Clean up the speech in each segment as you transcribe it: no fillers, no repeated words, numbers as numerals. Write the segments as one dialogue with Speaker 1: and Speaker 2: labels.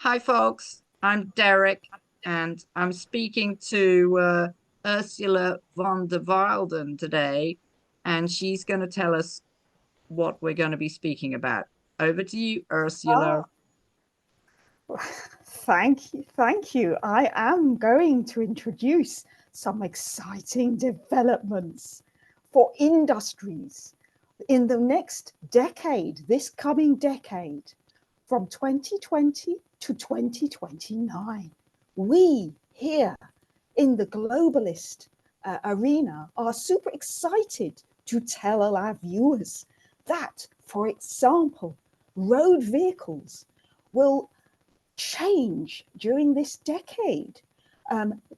Speaker 1: Hi, folks. I'm Derek, and I'm speaking to Ursula von der Wylden today, and she's going to tell us what we're going to be speaking about. Over to you, Ursula.
Speaker 2: Oh, thank you. Thank you. I am going to introduce some exciting developments for industries in the next decade, this coming decade, from 2020 to 2029. We here in the globalist arena are super excited to tell our viewers that, for example, road vehicles will change during this decade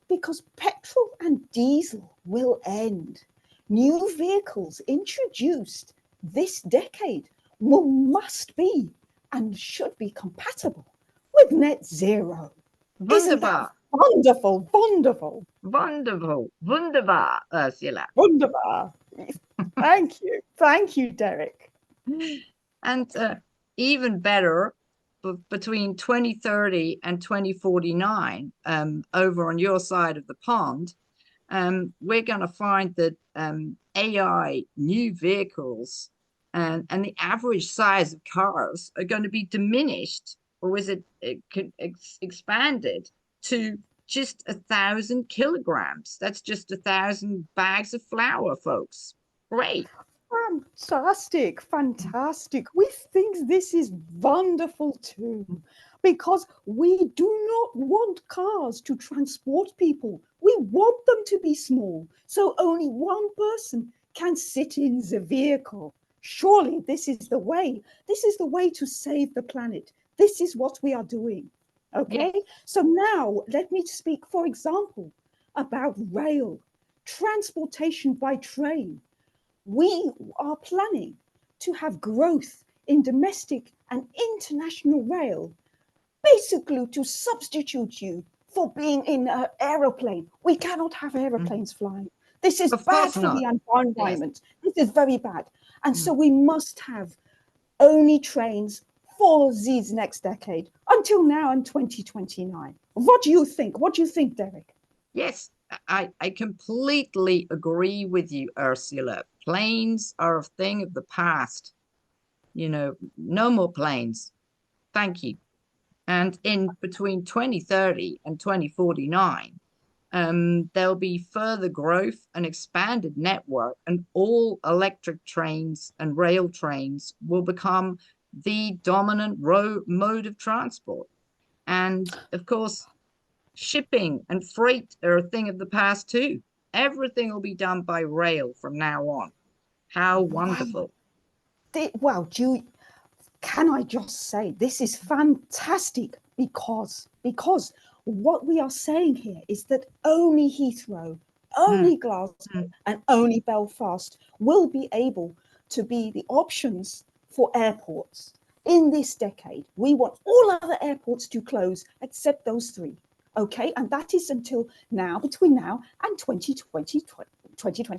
Speaker 2: because petrol and diesel will end. New vehicles introduced this decade must be and should be compatible with net zero. Isn't that
Speaker 1: Wunderbar.
Speaker 2: wonderful? Wonderful.
Speaker 1: Wonderful. Wunderbar, Ursula.
Speaker 2: Wunderbar. Thank you. Thank you, Derek.
Speaker 1: And even better, between 2030 and 2049, over on your side of the pond, we're going to find that AI new vehicles and the average size of cars are going to be diminished, or is it expanded to just 1,000 kilograms? That's just 1,000 bags of flour, folks. Great.
Speaker 2: Fantastic, fantastic. We think this is wonderful too, because we do not want cars to transport people. We want them to be small, so only one person can sit in the vehicle. Surely this is the way. This is the way to save the planet. This is what we are doing.
Speaker 1: Yeah.
Speaker 2: Okay, so now let me speak, for example, about rail, transportation by train. We are planning to have growth in domestic and international rail, basically to substitute you for being in an aeroplane. We cannot have aeroplanes flying. This is
Speaker 1: Of
Speaker 2: bad
Speaker 1: course
Speaker 2: for
Speaker 1: not.
Speaker 2: the
Speaker 1: Yes.
Speaker 2: environment. This is very bad. And so
Speaker 1: Mm.
Speaker 2: we must have only trains for these next decade until now in 2029. What do you think? What do you think, Derek?
Speaker 1: Yes, I completely agree with you, Ursula. Planes are a thing of the past. No more planes. Thank you. And in between 2030 and 2049, there'll be further growth and expanded network, and all electric trains and rail trains will become the dominant mode of transport. And of course, shipping and freight are a thing of the past too. Everything will be done by rail from now on. How
Speaker 2: Wow.
Speaker 1: wonderful.
Speaker 2: Well, can I just say this is fantastic because what we are saying here is that only Heathrow,
Speaker 1: Mm,
Speaker 2: only Glasgow,
Speaker 1: mm.
Speaker 2: and only Belfast will be able to be the options for airports in this decade. We want all other airports to close except those three. Okay, and that is until now, between now and 2029.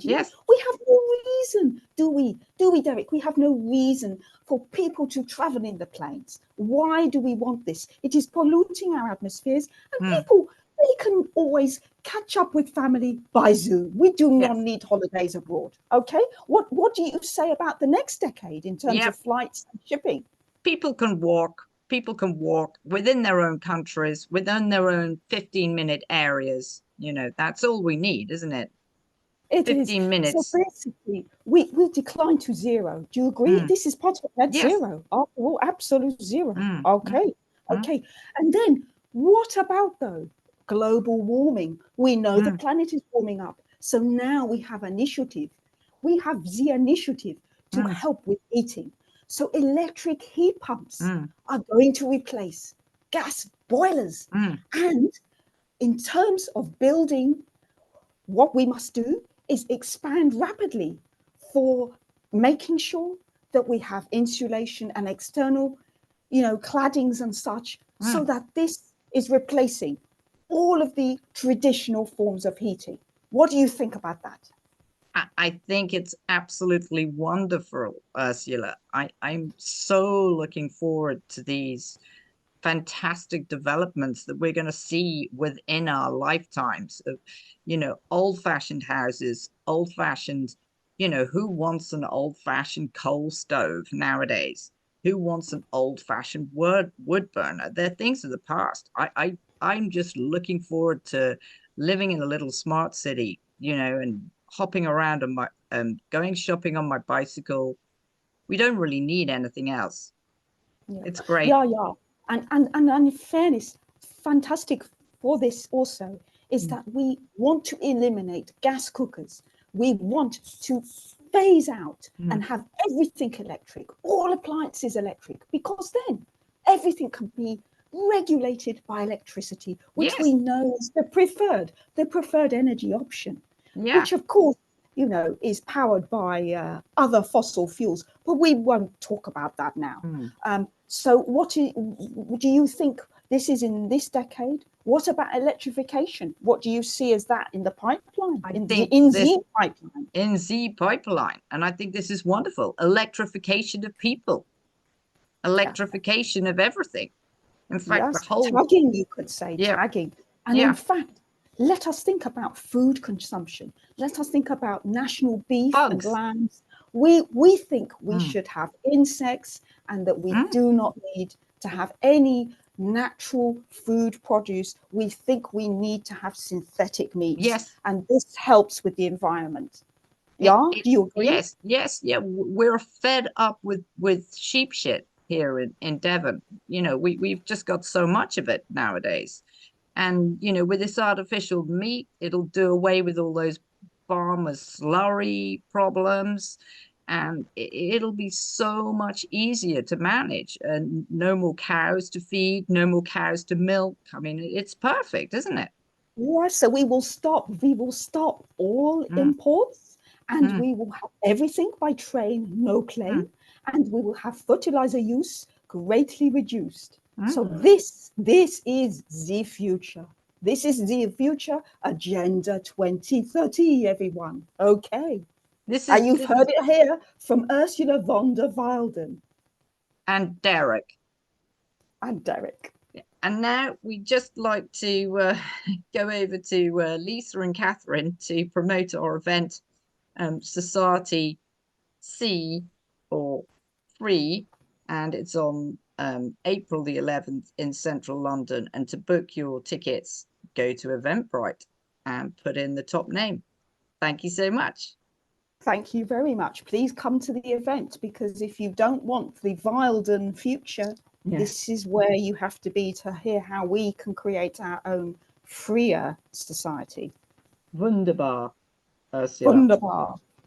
Speaker 1: Yes,
Speaker 2: We have no reason, do we, Derek? We have no reason for people to travel in the planes. Why do we want this? It is polluting our atmospheres, and
Speaker 1: mm,
Speaker 2: people, they can always catch up with family by Zoom. We do not
Speaker 1: yes.
Speaker 2: need holidays abroad. Okay, what do you say about the next decade in terms
Speaker 1: Yep.
Speaker 2: of flights and shipping?
Speaker 1: People can walk within their own countries, within their own 15-minute areas. That's all we need, isn't it?
Speaker 2: It is.
Speaker 1: 15
Speaker 2: So
Speaker 1: minutes.
Speaker 2: basically, we decline to zero. Do you agree?
Speaker 1: Mm,
Speaker 2: This is part of net
Speaker 1: yes.
Speaker 2: zero. After all, absolute zero.
Speaker 1: Mm, mm,
Speaker 2: Okay.
Speaker 1: mm,
Speaker 2: Okay. And then what about though? Global warming. We know the
Speaker 1: mm,
Speaker 2: planet is warming up. So now we have initiative. We have the initiative to
Speaker 1: mm,
Speaker 2: help with heating. So electric heat pumps
Speaker 1: mm,
Speaker 2: are going to replace gas boilers.
Speaker 1: mm.
Speaker 2: And in terms of building, what we must do is expand rapidly for making sure that we have insulation and external, claddings and such, so
Speaker 1: Mm.
Speaker 2: that this is replacing all of the traditional forms of heating. What do you think about that?
Speaker 1: I think it's absolutely wonderful, Ursula. I'm so looking forward to these fantastic developments that we're going to see within our lifetimes of, you know, old-fashioned houses, old-fashioned, you know, who wants an old-fashioned coal stove nowadays? Who wants an old-fashioned wood burner? They're things of the past. I'm just looking forward to living in a little smart city, you know, and hopping around on my going shopping on my bicycle. We don't really need anything else.
Speaker 2: Yeah,
Speaker 1: It's great.
Speaker 2: yeah. And in fairness, fantastic for this also is that we want to eliminate gas cookers. We want to phase out and have everything electric, all appliances electric, because then everything can be regulated by electricity, which we
Speaker 1: Yes.
Speaker 2: know is the preferred energy option,
Speaker 1: Yeah.
Speaker 2: which of course, you know, is powered by other fossil fuels. But we won't talk about that now. So what do you think this is in this decade? What about electrification? What do you see as that in the pipeline,
Speaker 1: I
Speaker 2: in
Speaker 1: think
Speaker 2: the pipeline?
Speaker 1: in Z pipeline, and I think this is wonderful. Electrification of people,
Speaker 2: Yeah.
Speaker 1: electrification of everything. In fact, the
Speaker 2: Yes,
Speaker 1: whole,
Speaker 2: tagging, you could say,
Speaker 1: yeah,
Speaker 2: tagging. And in
Speaker 1: yeah,
Speaker 2: fact, let us think about food consumption. Let us think about national beef and
Speaker 1: bugs.
Speaker 2: lambs. We think we should have insects and that we do not need to have any natural food produce. We think we need to have synthetic meats,
Speaker 1: Yes,
Speaker 2: and this helps with the environment. Yeah, do you agree?
Speaker 1: yes, yeah. We're fed up with sheep shit here in Devon. You know, we've just got so much of it nowadays. And, you know, with this artificial meat, it'll do away with all those farmers' slurry problems. And it'll be so much easier to manage. And no more cows to feed, no more cows to milk. I mean, it's perfect, isn't it?
Speaker 2: Yes, so we will stop all
Speaker 1: Mm,
Speaker 2: imports, and
Speaker 1: mm,
Speaker 2: we will have everything by train, no
Speaker 1: mm,
Speaker 2: plane, and we will have fertilizer use greatly reduced. So
Speaker 1: mm.
Speaker 2: this is the future. This is the future agenda 2030, everyone. Okay.
Speaker 1: This
Speaker 2: And
Speaker 1: is
Speaker 2: you've
Speaker 1: this is
Speaker 2: heard it here from Ursula von der Wylden
Speaker 1: and Derek.
Speaker 2: and Derek.
Speaker 1: And now we just like to go over to Lisa and Catherine to promote our event, Society C or Free, and it's on April the 11th in central London. And to book your tickets, go to Eventbrite and put in the top name. Thank you so much.
Speaker 2: Thank you very much. Please come to the event, because if you don't want the Wylden future,
Speaker 1: Yes.
Speaker 2: this is where you have to be to hear how we can create our own freer society.
Speaker 1: Wunderbar, Ursula.
Speaker 2: Wunderbar.